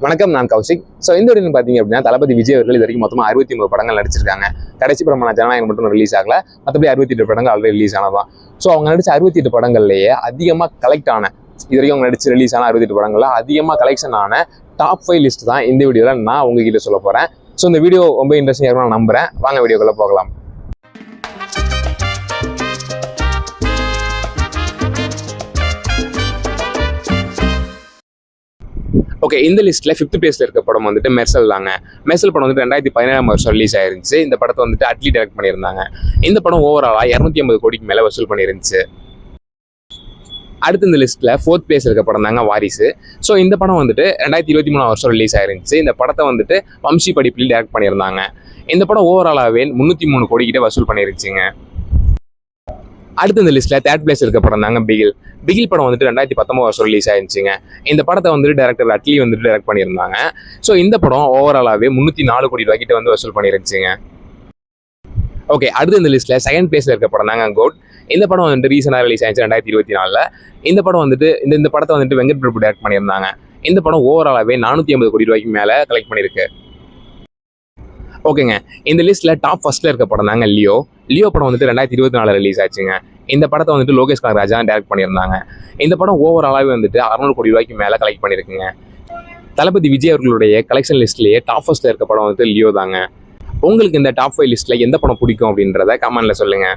வணக்கம், நான் கௌஷிக். ஸோ இந்த வீடியோ பார்த்தீங்க அப்படின்னா தளபதி விஜய் அவர்கள் இது வரைக்கும் மொத்தமாக 69 படங்கள் நடிச்சிருக்காங்க. கடைசி படமான ஜனநாயகம் மட்டும் ரிலீஸ் ஆகல, மற்றபடி 68 படங்கள் ஆல்ரெடி ரிலீஸ் ஆனதான். ஸோ அவங்க நடிச்ச 68 படங்கள்லேயே அதிகமாக கலெக்ட் ஆன, இது வரைக்கும் அவங்க நடிச்சு ரிலீஸ் ஆன 68 படங்கள்ல அதிகமாக கலெக்ஷன் ஆன டாப் 5 லிஸ்ட் தான் இந்த வீடியோவில் நான் உங்ககிட்ட சொல்ல போகிறேன். ஸோ இந்த வீடியோ ரொம்ப இன்ட்ரெஸ்டிங்காக இருக்கும் நான் நம்புறேன். வாங்க வீடியோக்குள்ளே போகலாம். ஓகே, இந்த லிஸ்ட்டில் 5th பிளேஸில் இருக்க படம் வந்துட்டு மெர்சல் தாங்க. மெர்சல் படம் வந்துட்டு 2017 ரிலீஸ் ஆயிருந்துச்சு. இந்த படத்தை வந்துட்டு அட்லி டைரக்ட் பண்ணியிருந்தாங்க. இந்த படம் ஓவராலாக 250 கோடிக்கு மேலே வசூல் பண்ணியிருந்துச்சு. அடுத்து இந்த லிஸ்ட்டில் 4th பிளேஸ் இருக்க படம் தாங்க வாரிசு. ஸோ இந்த படம் வந்துட்டு 2023 ரிலீஸ் ஆயிருந்துச்சு. இந்த படத்தை வந்துட்டு வம்சி படிப்பில் டைரக்ட் பண்ணியிருந்தாங்க. இந்த படம் ஓவராலாகவே 303 கோடி கிட்ட வசூல் பண்ணிருச்சுங்க. அடுத்து இந்த லிஸ்ட்டில் 3rd பிளேஸ் இருக்க படம் தாங்க பிகில் படம் வந்துட்டு 2019 ரிலீஸ் ஆயிருந்துச்சுங்க. இந்த படத்தை வந்துட்டு டைரக்டர் அட்லி வந்துட்டு டைரக்ட் பண்ணியிருந்தாங்க. ஸோ இந்த படம் ஓவராலாகவே 304 கோடி ரூபாய்க்கிட்ட வந்து வசூல் பண்ணிருந்துச்சுங்க. ஓகே, அடுத்து இந்த லிஸ்ட்டில் 2nd பிளேஸில் இருக்க படம் தாங்க கோட். இந்த படம் வந்துட்டு ரீசெண்டாக ரிலீஸ் ஆயிடுச்சு 2024. இந்த படம் வந்துட்டு இந்த படத்தை வந்துட்டு வெங்கட் பிரபு டைரக்ட் பண்ணியிருந்தாங்க. இந்த படம் ஓவராலாகவே 480 கோடி ரூபாய்க்கு மேலே கலெக்ட் பண்ணியிருக்கு. ஓகேங்க, இந்த லிஸ்ட்டில் டாப் ஃபர்ஸ்ட்டில் இருக்க படம் தாங்க லியோ படம் வந்துட்டு 2024 ரிலீஸ் ஆச்சுங்க. இந்த படத்தை வந்துட்டு லோகேஷ் கனகராஜா டைரக்ட் பண்ணியிருந்தாங்க. இந்த படம் ஓவராலாகவே வந்துட்டு 600 கோடி ரூபாய்க்கு மேலே கலெக்ட் பண்ணியிருக்குங்க. தளபதி விஜய் அவர்களுடைய கலெக்ஷன் லிஸ்ட்லேயே டாப் ஃபர்ஸ்ட்டில் இருக்க படம் வந்துட்டு லியோ தாங்க. உங்களுக்கு இந்த டாப் 5 லிஸ்ட்டில் எந்த படம் பிடிக்கும் அப்படின்றத கமெண்ட்ல சொல்லுங்கள்.